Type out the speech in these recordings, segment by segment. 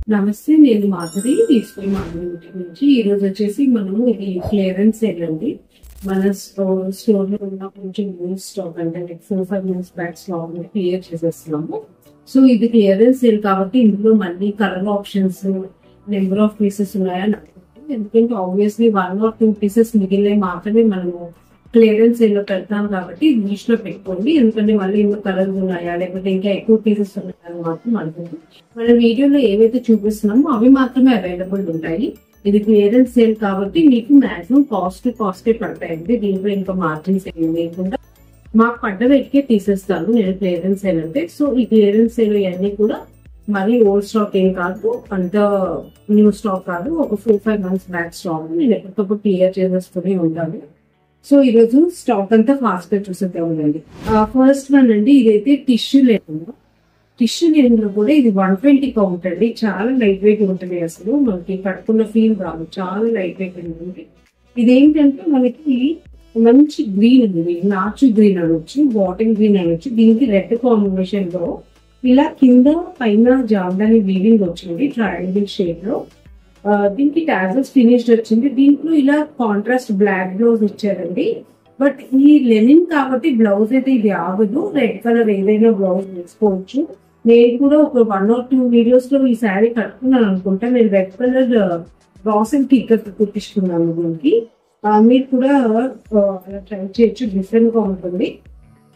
నమస్తే, నేను మాధురి తీసుకుని మాధురి నుంచి. ఈ రోజు వచ్చేసి మనము ఇది క్లియరెన్స్ సేల్ అండి. మన స్టోర్ లో ఉన్న కొంచెం న్యూస్ స్టాక్ అంటే 4-5 months బ్యాక్ స్టాక్ క్లియర్ చేసేస్తున్నాము. సో ఇది క్లియరెన్స్ సేల్ కాబట్టి ఇందులో మళ్ళీ colour options, number of pieces ఉన్నాయని అనుకుంటున్నాం. ఎందుకంటే ఆబ్వియస్లీ 1 or 2 pieces మిగిలిన మాత్రమే మనము క్లియరెన్స్ సేల్ లో పెడతాం కాబట్టి దృష్టిలో పెట్టుకోండి. ఎందుకంటే మళ్ళీ ఇంకా కలర్స్ ఉన్నాయా లేకపోతే ఇంకా ఎక్కువ పీసెస్ ఉన్నాయని మాత్రం అనుకుంది. మన వీడియోలో ఏవైతే చూపిస్తున్నామో అవి మాత్రమే అవైలబుల్ ఉంటాయి. ఇది క్లియరెన్స్ సేల్ కాబట్టి మీకు మాక్సిమం కాస్ట్ పడతాయండి. దీంట్లో ఇంకా మార్జిన్స్ ఏమి లేకుండా మాకు పడ్డ రేట్కే తీసేస్తాను నేను క్లియరెన్స్ సేల్ అంటే. సో ఈ క్లియరెన్స్ సేల్ ఇవన్నీ కూడా మరీ ఓల్డ్ స్టాక్ ఏం కాదు, అంత న్యూ స్టాక్ కాదు. ఒక 4-5 months బ్యాక్ స్టాక్ నేను ఎప్పటికప్పుడు క్లియర్ చేసేస్తూనే ఉంటాను. సో ఈ రోజు స్టాక్ అంతా ఫాస్ట్ గా చూసేద్దాం ఉండండి. ఫస్ట్ వన్ అండి, ఇదైతే టిష్యూ లేకుండా టిష్యూ లేనిలో కూడా ఇది 120 కౌంట్ అండి. చాలా లైట్ వెయిట్ ఉంటుంది, అసలు మనకి కట్టుకున్న ఫీల్ రాదు, చాలా లైట్ వెయిట్ ఉంటుంది. ఇదేంటంటే మనకి మంచి గ్రీన్ ఉంది, నాచు గ్రీన్ అనొచ్చు, బాటిల్ గ్రీన్ అనొచ్చు. దీనికి రెడ్ కాంబినేషన్ లో ఇలా కింద పైన జామ్దాని వీవింగ్ వచ్చింది ట్రయాంగిల్ షేప్ లో. దీనికి టాజల్స్ ఫినిష్డ్ వచ్చింది. దీంట్లో ఇలా కాంట్రాస్ట్ బ్లాక్ బ్లౌజ్ ఇచ్చారండి. బట్ ఈ లెనిన్ కాబట్టి బ్లౌజ్ అయితే ఇది ఆగదు, రెడ్ కలర్ ఏదైనా బ్లౌజ్ వేసుకోవచ్చు. నేను కూడా ఒక 1 or 2 వీడియోస్ లో ఈ శారీ కట్టుకున్నాను అనుకుంటా. నేను రెడ్ కలర్ బాక్సింగ్ టికెట్ కుట్టించుకున్నాను దీనికి. మీరు కూడా అలా ట్రై చేయొచ్చు, డిఫరెంట్ గా ఉంటుంది.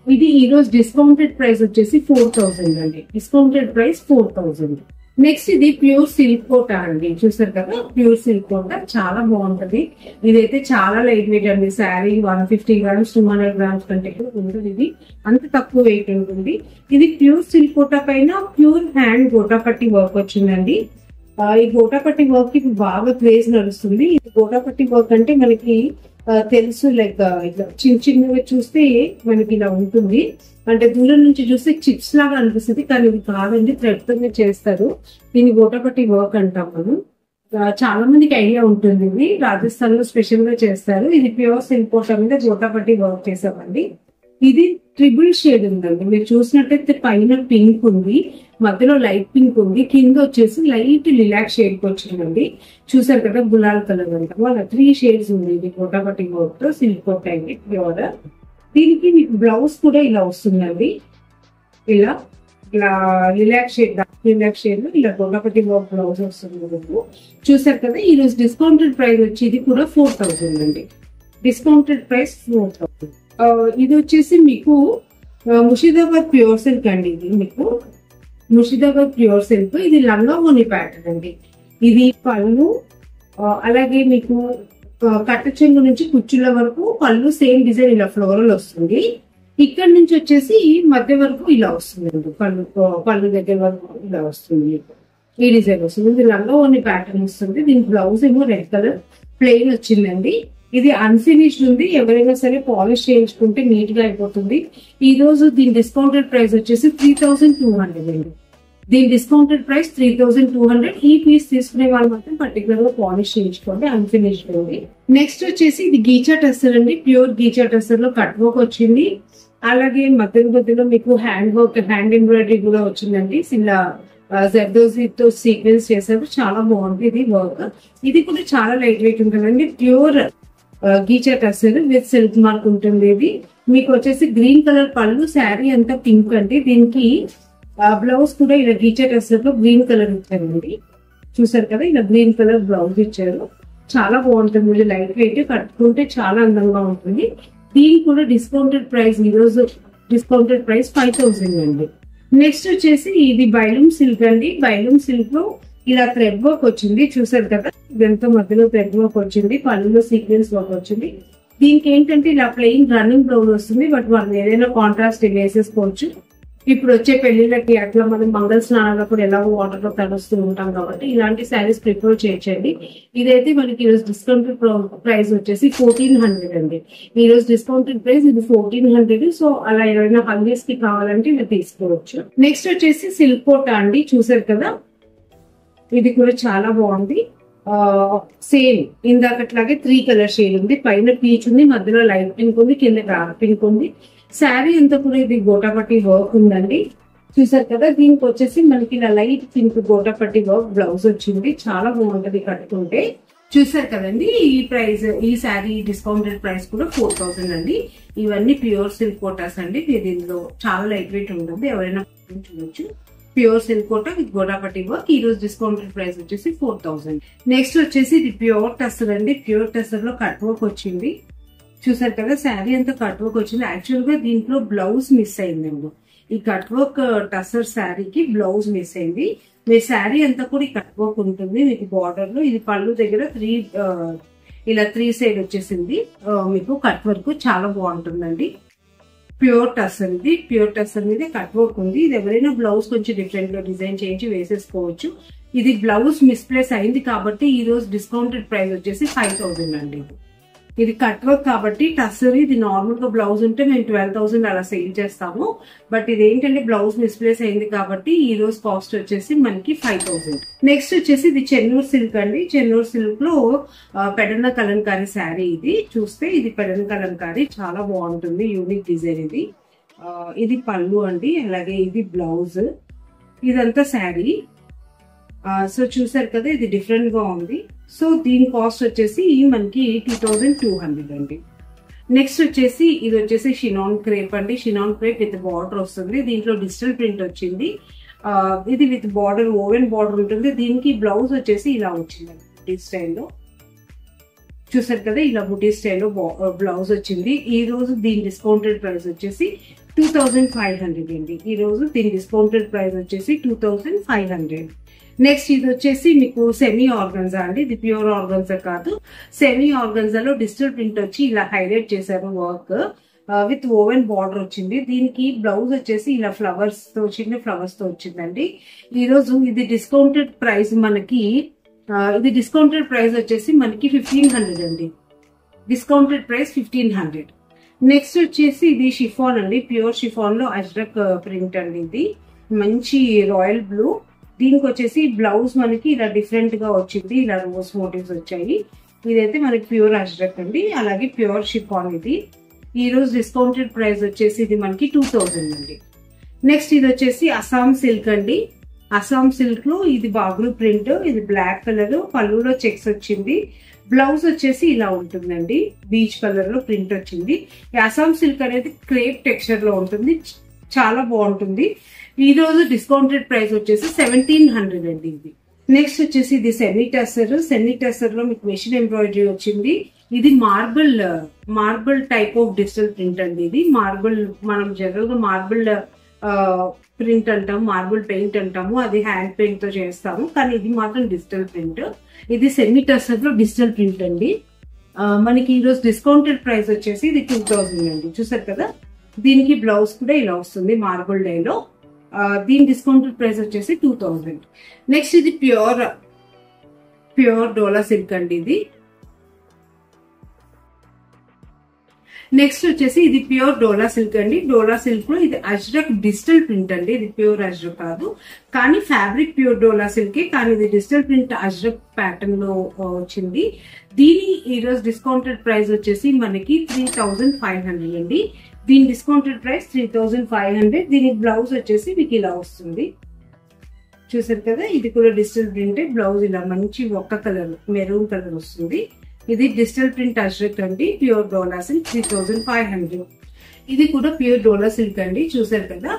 ఇది ఈ రోజు డిస్కౌంటెడ్ ప్రైస్ వచ్చేసి 4000 అండి. Discounted price 4000. నెక్స్ట్ ఇది ప్యూర్ సిల్క్ కోటా అండి. చూసారు కదా, ప్యూర్ సిల్క్ కోటా చాలా బాగుంటది. ఇదైతే చాలా లైట్ వెయిట్ అండి. శారీ 150 grams 200 grams కంటే కూడా ఉంటుంది. ఇది అంత తక్కువ వెయిట్ ఉంటుంది. ఇది ప్యూర్ సిల్క్ కోటా పైన ప్యూర్ హ్యాండ్ గోటాపట్టి వర్క్ వచ్చిందండి. ఈ గోటాపట్టి వర్క్ కి బాగా క్రేజ్ నడుస్తుంది. ఈ గోటాపట్టి వర్క్ అంటే మనకి తెలుసు, లైక్ ఇట్లా చిన్న చిన్నవి చూస్తే మనకి ఇలా ఉంటుంది, అంటే దూరం నుంచి చూస్తే చిప్స్ లాగా అనిపిస్తుంది. కానీ ఇది కాదండి, థ్రెడ్ తోనే చేస్తారు. దీన్ని గోటాపట్టి వర్క్ అంటాం మనం. చాలా మందికి ఐడియా ఉంటుంది. ఇది రాజస్థాన్ లో స్పెషల్ గా చేస్తారు. ఇది ప్యూర్ సిల్క్ కోటా మీద గోటాపట్టి వర్క్ చేసామండి. ఇది ట్రిబుల్ షేడ్ ఉందండి. మీరు చూసినట్టయితే పైన పింక్ ఉంది, మధ్యలో లైట్ పింక్ ఉంది, కింద వచ్చేసి లైట్ లిలాక్ షేడ్ కి వచ్చిందండి. చూసారు కదా, గులాల్ కలర్ అంటాం, వాళ్ళ 3 shades ఉంది. ఇది గోటాపట్టి వర్క్ తో సిల్క్ కోటా అండి ప్యూర్. దీనికి మీకు బ్లౌజ్ కూడా ఇలా వస్తుందండి. ఇలా లిలాక్ షేడ్, లిలాక్ షేడ్ లో ఇలా గోటాపట్టి వర్క్ బ్లౌజ్ వస్తుంది. చూసారు కదా, ఈ రోజు డిస్కౌంటెడ్ ప్రైస్ వచ్చి ఇది కూడా 4000 అండి. Discounted price 4000. ఇది వచ్చేసి మీకు ముషిదాబాద్ ప్యూర్ సిల్క్ అండి. ఇది మీకు ముషిదాబాద్ ప్యూర్ సిల్క్. ఇది లంగా ఓని ప్యాటర్న్ అండి. ఇది పళ్ళు, అలాగే మీకు కట్ట చెంగు నుంచి కుచ్చుల వరకు పళ్ళు సేమ్ డిజైన్ ఇలా ఫ్లోరల్ వస్తుంది. ఇక్కడ నుంచి వచ్చేసి మధ్య వరకు ఇలా వస్తుంది, పళ్ళు దగ్గర వరకు ఇలా వస్తుంది. ఈ డిజైన్ వస్తుంది. ఇది లంగా ఓని ప్యాటర్న్ వస్తుంది. దీని బ్లౌజ్ ఏమో రెడ్ కలర్ ప్లెయిన్ వచ్చిందండి. ఇది అన్ఫినిష్డ్ ఉంది. ఎవరైనా సరే పాలిష్ చేయించుకుంటే నీట్ గా అయిపోతుంది. ఈ రోజు దీని డిస్కౌంటెడ్ ప్రైస్ వచ్చేసి 3200 అండి. దీని డిస్కౌంటెడ్ ప్రైస్ 3200. ఈ పీస్ తీసుకునే వాళ్ళు మాత్రం పర్టికులర్ గా పాలిష్ చేయించుకోండి, అన్ఫినిష్డ్ ఉంది. నెక్స్ట్ వచ్చేసి ఇది గీచా టెస్సర్ అండి. ప్యూర్ గీచా టెస్సర్ లో కట్ వర్క్ వచ్చింది. అలాగే మధ్యలో మీకు హ్యాండ్ వర్క్, హ్యాండ్ ఎంబ్రాయిడరీ కూడా వచ్చిందండి. ఇలా జర్దోజీతో సీక్వెన్స్ చేశారు, చాలా బాగుంది ఇది వర్క్. ఇది కూడా చాలా లైట్ వెయిట్ ఉంటుందండి. Pure ghicha tussar with silk mark ఉంటుంది. ఇది మీకు వచ్చేసి గ్రీన్ కలర్ పళ్ళు, శారీ అంతా పింక్ అండి. దీనికి బ్లౌజ్ కూడా ఇలా గీచా టెస్సర్ లో గ్రీన్ కలర్ ఇచ్చారండి. చూసారు కదా, ఇలా గ్రీన్ కలర్ బ్లౌజ్ ఇచ్చారు. చాలా బాగుంటుంది, లైట్ వెయిట్, కట్టుకుంటే చాలా అందంగా ఉంటుంది. దీనికి కూడా డిస్కౌంటెడ్ ప్రైస్ ఈ రోజు డిస్కౌంటెడ్ ప్రైస్ 5000 అండి. నెక్స్ట్ వచ్చేసి ఇది బైలూమ్ సిల్క్ అండి. బైలూమ్ సిల్క్ లో ఇలా థ్రెడ్ వర్క్ వచ్చింది. చూసారు కదా, ఇదంతా మధ్యలో థ్రెడ్ వర్క్ వచ్చింది, పళ్ళులో సీక్వెన్స్ వర్క్ వచ్చింది. దీనికి ఏంటంటే ఇలా ప్లెయిన్ రన్నింగ్ బ్లౌజ్ వస్తుంది. బట్ మనం ఏదైనా కాంట్రాస్ట్ వేసేసుకోవచ్చు. ఇప్పుడు వచ్చే పెళ్లిళ్ళకి అట్లా మనం మంగళ స్నానాలప్పుడు ఎలాగో వాటర్ లో తడుస్తూ ఉంటాం కాబట్టి ఇలాంటి శారీస్ ప్రిఫర్ చేయొచ్చండి. ఇదైతే మనకి ఈ రోజు డిస్కౌంటెడ్ ప్రైస్ వచ్చేసి 1400 అండి. ఈ రోజు డిస్కౌంటెడ్ ప్రైస్ ఇది 1400. సో అలా ఎవరైనా హల్దీస్ కి కావాలంటే ఇది తీసుకోవచ్చు. నెక్స్ట్ వచ్చేసి సిల్క్ కోటా అండి. చూసారు కదా, ఇది కూడా చాలా బాగుంది. సేమ్ ఇందాకట్లాగే 3 కలర్ షేడ్ ఉంది. పైన పీచ్ ఉంది, మధ్యలో లైట్ పింక్ ఉంది, కింద డార్క్ పింక్ ఉంది. శారీ అంతా కూడా ఇది గోటాపట్టి వర్క్ ఉందండి. చూసారు కదా, దీనికి వచ్చేసి మనకి ఇలా light pink gota patti work blouse వచ్చింది. చాలా బాగుంటది కట్టుకుంటే. చూసారు కదండి, ఈ శారీ డిస్కౌంటెడ్ ప్రైస్ కూడా 4000 అండి. ఇవన్నీ ప్యూర్ సిల్క్ కోటాస్ అండి. దీనిలో చాలా లైట్ వెయిట్ ఉంటుంది, ఎవరైనా చూడొచ్చు. Pure silk Kota with gota patti work. ఈ రోజు డిస్కౌంటెడ్ ప్రైస్ వచ్చేసి 4000. నెక్స్ట్ వచ్చేసి ఇది ప్యూర్ టస్సర్ అండి. ప్యూర్ టస్సర్ లో కట్ వర్క్ వచ్చింది. చూసారు కదా, శారీ అంతా కట్ వర్క్ వచ్చింది. యాక్చువల్ గా దీంట్లో బ్లౌజ్ మిస్ అయిందండి. ఈ కట్ వర్క్ టస్సర్ శారీకి బ్లౌజ్ మిస్ అయింది. మీ శారీ అంతా కూడా ఈ కట్ వర్క్ ఉంటుంది మీకు బార్డర్ లో. ఇది పళ్ళు దగ్గర ఇలా 3 సైడ్ వచ్చేసింది మీకు కట్ వర్క్. చాలా బాగుంటుందండి. ప్యూర్ టస్సర్ ఇది. ప్యూర్ టస్సర్ మీద కట్ వర్క్ ఉంది. ఇది ఎవరైనా బ్లౌజ్ కొంచెం డిఫరెంట్ గా డిజైన్ చేయించి వేసేసుకోవచ్చు. ఇది బ్లౌజ్ మిస్ప్లేస్ అయింది కాబట్టి ఈ రోజు డిస్కౌంటెడ్ ప్రైస్ వచ్చేసి 5000 అండి. ఇది కట్ వర్క్ కాబట్టి టస్సర్. ఇది నార్మల్ గా బ్లౌజ్ ఉంటే మేము 12000 అలా సేల్ చేస్తాము. బట్ ఇది ఏంటంటే బ్లౌజ్ మిస్ప్లేస్ అయింది కాబట్టి ఈ రోజు కాస్ట్ వచ్చేసి మనకి 5000. నెక్స్ట్ వచ్చేసి ఇది చెన్నూరు సిల్క్ అండి. చెన్నూరు సిల్క్ లో పెడన కలంకారీ శారీ. ఇది చూస్తే ఇది పెడన కలంకారీ చాలా బాగుంటుంది. యూనిక్ డిజైన్ ఇది. ఇది పళ్ళు అండి, అలాగే ఇది బ్లౌజ్. ఇదంతా శారీ. సో చూసారు కదా, ఇది డిఫరెంట్ గా ఉంది. సో దీని కాస్ట్ వచ్చేసి మనకి 2200 అండి. నెక్స్ట్ వచ్చేసి ఇది వచ్చేసి షినాన్ క్రేప్ అండి. షినాన్ క్రేప్ విత్ బార్డర్ వస్తుంది. దీంట్లో డిజిటల్ ప్రింట్ వచ్చింది. ఇది విత్ బార్డర్, ఓవెన్ బార్డర్ ఉంటుంది. దీనికి బ్లౌజ్ వచ్చేసి ఇలా వచ్చిందండి బుటీ స్టైల్లో. చూసారు కదా, ఇలా బుటీ స్టైల్లో బ్లౌజ్ వచ్చింది. ఈ రోజు దీని డిస్కౌంటెడ్ ప్రైస్ వచ్చేసి 2500 అండి. ఈ రోజు దీని డిస్కౌంటెడ్ ప్రైస్ వచ్చేసి 2500. నెక్స్ట్ ఇది వచ్చేసి మీకు సెమీ ఆర్గన్జా అండి. ఇది ప్యూర్ ఆర్గన్జా కాదు. సెమీ ఆర్గన్జాలో డిజిటల్ ప్రింట్ వచ్చి ఇలా హైలైట్ చేశారు వర్క్ విత్ ఓవెన్ బార్డర్ వచ్చింది. దీనికి బ్లౌజ్ వచ్చేసి ఇలా ఫ్లవర్స్ తో, చిన్న ఫ్లవర్స్ తో వచ్చిందండి. ఈ రోజు ఇది డిస్కౌంటెడ్ ప్రైస్ మనకి వచ్చేసి మనకి 1500 అండి. Discounted price 1500. నెక్స్ట్ వచ్చేసి ఇది షిఫాన్ అండి. ప్యూర్ షిఫాన్ లో అజ్రక్ ప్రింట్ అండి. ఇది మంచి రాయల్ బ్లూ. దీనికి వచ్చేసి బ్లౌజ్ మనకి ఇలా డిఫరెంట్ గా వచ్చింది. ఇలా రోజ్ మోటివ్స్ వచ్చాయి. ఇదైతే మనకి ప్యూర్ అజ్రక్ అండి, అలాగే ప్యూర్ షిఫాన్. ఇది ఈ రోజు డిస్కౌంటెడ్ ప్రైస్ వచ్చేసి ఇది మనకి 2000 అండి. నెక్స్ట్ ఇది వచ్చేసి అస్సాం సిల్క్ అండి. అస్సాం సిల్క్ లో ఇది బాగులు ప్రింట్. ఇది బ్లాక్ కలర్, పళ్ళులో చెక్స్ వచ్చింది. బ్లౌజ్ వచ్చేసి ఇలా ఉంటుందండి, బీచ్ కలర్ లో ప్రింట్ వచ్చింది. ఈ అస్సాం సిల్క్ అనేది క్రేప్ టెక్స్చర్ లో ఉంటుంది, చాలా బాగుంటుంది. ఈ రోజు డిస్కౌంటెడ్ ప్రైస్ వచ్చేసి 1700 అండి. ఇది నెక్స్ట్ వచ్చేసి ఇది సెమీ టస్సర్. సెమీ టస్సర్ లో మీకు మెషిన్ ఎంబ్రాయిడరీ వచ్చింది. ఇది marble type of digital print అండి. ఇది మార్బుల్, మనం జనరల్ గా మార్బుల్ ప్రింట్ అంటాము, మార్బుల్ పెయింట్ అంటాము. అది హ్యాండ్ పెయింట్ తో చేస్తాము, కానీ ఇది మాత్రం డిజిటల్ ప్రింట్. ఇది సెమీ టస్సర్ లో డిజిటల్ ప్రింట్ అండి. మనకి ఈ రోజు డిస్కౌంటెడ్ ప్రైస్ వచ్చేసి ఇది 2000 అండి. చూసారు కదా, దీనికి బ్లౌజ్ కూడా ఇలా వస్తుంది మార్బుల్ డైలో. దీని డిస్కౌంటెడ్ ప్రైస్ వచ్చేసి 2000. నెక్స్ట్ ఇది ప్యూర్ డోలా సిల్క్ అండి. ఇది నెక్స్ట్ వచ్చేసి ఇది ప్యూర్ డోలా సిల్క్ అండి. డోలా సిల్క్ లో ఇది అజ్రక్ డిజిటల్ ప్రింట్ అండి. ఇది ప్యూర్ అజ్రక్ కాదు, కానీ ఫ్యాబ్రిక్ ప్యూర్ డోలా సిల్క్, కానీ ఇది డిజిటల్ ప్రింట్ అజ్రక్ ప్యాటర్న్ లో వచ్చింది. దీని ఈ రోజు డిస్కౌంటెడ్ ప్రైస్ వచ్చేసి మనకి 3500 అండి. దీని డిస్కౌంటెడ్ ప్రైస్ 3500. దీని బ్లౌజ్ వచ్చేసి మీకు ఇలా వస్తుంది. చూసారు కదా, ఇది కూడా డిజిటల్ ప్రింట్. బ్లౌజ్ ఇలా మంచి ఒక్క కలర్, మెరూన్ కలర్ వస్తుంది. ఇది డిజిటల్ ప్రింట్ అజ్రక్ అండి. ప్యూర్ డోలా సిల్క్ 3500. ఇది కూడా ప్యూర్ డోలా సిల్క్ అండి. చూసారు కదా,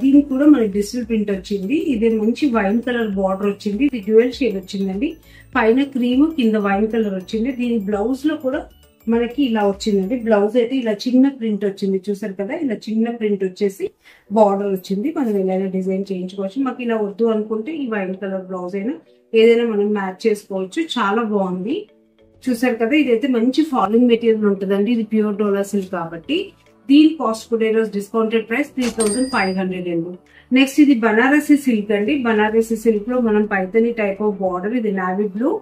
దీనికి కూడా మనకి డిజిటల్ ప్రింట్ వచ్చింది. ఇది మంచి వైన్ కలర్ బార్డర్ వచ్చింది. ఇది డ్యూయల్ షేడ్ వచ్చిందండి. పైన క్రీమ్, కింద వైన్ కలర్ వచ్చింది. దీని బ్లౌజ్ లో కూడా మనకి ఇలా వచ్చిందండి. బ్లౌజ్ అయితే ఇలా చిన్న ప్రింట్ వచ్చింది. చూసారు కదా, ఇలా చిన్న ప్రింట్ వచ్చేసి బార్డర్ వచ్చింది. మనం ఎలా డిజైన్ చేయించుకోవచ్చు. మాకు ఇలా వద్దు అనుకుంటే ఈ వైట్ కలర్ బ్లౌజ్ అయినా ఏదైనా మనం మ్యాచ్ చేసుకోవచ్చు. చాలా బాగుంది. చూసారు కదా, ఇదైతే మంచి ఫాలింగ్ మెటీరియల్ ఉంటుందండి. ఇది ప్యూర్ డోలా సిల్క్ కాబట్టి దీని కాస్ట్ కూడా ఈరోజు డిస్కౌంటెడ్ ప్రైస్ 3500 అండి. నెక్స్ట్ ఇది బనారసి సిల్క్ అండి. బనారసి సిల్క్ లో మనం పైతని టైప్ ఆఫ్ బార్డర్. ఇది నావీ బ్లూ.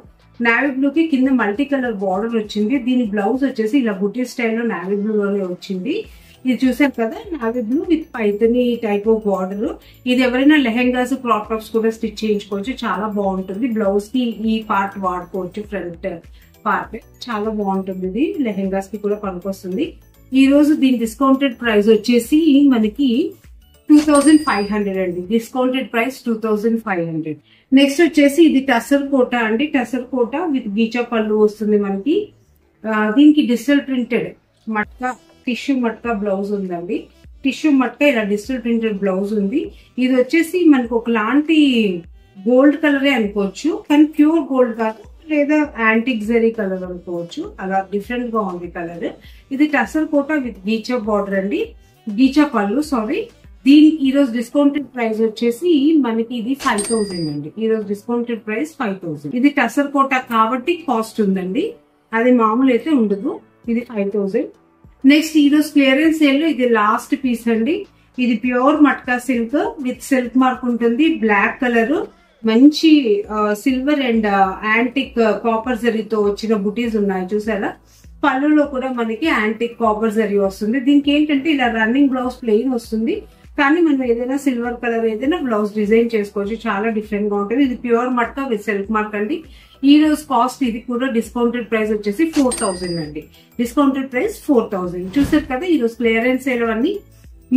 నావీ బ్లూ కి కింద మల్టీ కలర్ బార్డర్ వచ్చింది. దీని బ్లౌజ్ వచ్చేసి ఇలా బుటీ స్టైల్లో నావీ బ్లూ లోనే వచ్చింది. ఇది చూసారు కదా, navy blue with Paithani type of border. ఇది ఎవరైనా లెహెంగాస్, క్రాప్ టాప్స్ కూడా స్టిచ్ చేయించుకోవచ్చు. చాలా బాగుంటుంది. బ్లౌజ్ కి ఈ పార్ట్ వాడుకోవచ్చు, ఫ్రంట్ పార్ట్ చాలా బాగుంటుంది. ఇది లెహెంగాస్ కి కూడా పనికొస్తుంది. ఈ రోజు దీని డిస్కౌంటెడ్ ప్రైస్ వచ్చేసి మనకి 2500 అండి. Discounted price 2500. నెక్స్ట్ వచ్చేసి ఇది టసర్ కోట అండి. టసర్ కోట విత్ గీచా పళ్ళు వస్తుంది మనకి. దీనికి digital printed matka tissue matka blouse ఉందండి. టిష్యూ మట్కా ఇలా డిజిటల్ ప్రింటెడ్ బ్లౌజ్ ఉంది. ఇది వచ్చేసి మనకు ఒకలాంటి గోల్డ్ కలరే అనుకోవచ్చు, కానీ ప్యూర్ గోల్డ్ కాదు, లేదా యాంటిక్ జెరీ కలర్ అనుకోవచ్చు. అలా డిఫరెంట్ గా ఉంది కలర్. ఇది టసర్ కోట విత్ గీచా బార్డర్ అండి, గీచా పళ్ళు సారీ. దీని ఈరోజు డిస్కౌంటెడ్ ప్రైస్ వచ్చేసి మనకి ఇది 5000 అండి. ఈరోజు డిస్కౌంటెడ్ ప్రైస్ 5000. ఇది టసర్ కోట కాబట్టి కాస్ట్ ఉందండి, అది మామూలు అయితే ఉండదు. ఇది 5000. నెక్స్ట్ ఈరోజు క్లియరెన్స్ సేల్ లో ఇది లాస్ట్ పీస్ అండి. ఇది pure matka silk with silk mark ఉంటుంది. బ్లాక్ కలర్, మంచి సిల్వర్ అండ్ యాంటిక్ కాపర్ జరీతో వచ్చిన బుటీస్ ఉన్నాయి చూసారా. పళ్ళులో కూడా మనకి యాంటిక్ కాపర్ జరీ వస్తుంది. దీనికి ఏంటంటే ఇలా రన్నింగ్ బ్లౌజ్ ప్లెయిన్ వస్తుంది, కానీ మనం ఏదైనా సిల్వర్ కలర్ ఏదైనా బ్లౌజ్ డిజైన్ చేసుకోవచ్చు. చాలా డిఫరెంట్ గా ఉంటుంది. ఇది pure matka with silk mark అండి. ఈ రోజు కాస్ట్ ఇది కూడా డిస్కౌంటెడ్ ప్రైస్ వచ్చేసి 4000 అండి. Discounted price 4000. చూసారు కదా ఈ రోజు క్లియరెన్స్ సేల్ అన్ని.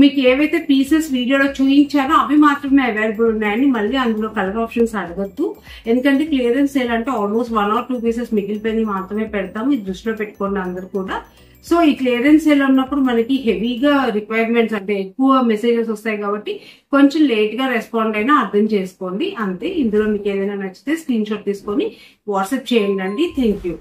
మీకు ఏవైతే పీసెస్ వీడియోలో చూపించానో అవి మాత్రమే అవైలబుల్ ఉన్నాయని మళ్ళీ అందులో కలర్ ఆప్షన్స్ అడగద్దు. ఎందుకంటే క్లియరెన్స్ సేల్ అంటే ఆల్మోస్ట్ 1 or 2 పీసెస్ మిగిలిపోయి మాత్రమే పెడతాము. ఇది దృష్టిలో పెట్టుకోండి అందరు కూడా. సో ఈ క్లియరెన్స్ సేల్ ఉన్నప్పుడు మనకి హెవీగా రిక్వైర్మెంట్స్ అంటే ఎక్కువ మెసేజెస్ వస్తాయి కాబట్టి కొంచెం లేట్ గా రెస్పాండ్ అయినా అర్థం చేసుకోండి అంతే. ఇందులో మీకు ఏదైనా నచ్చితే స్క్రీన్ షాట్ తీసుకొని వాట్సాప్ చేయండి. Thank you.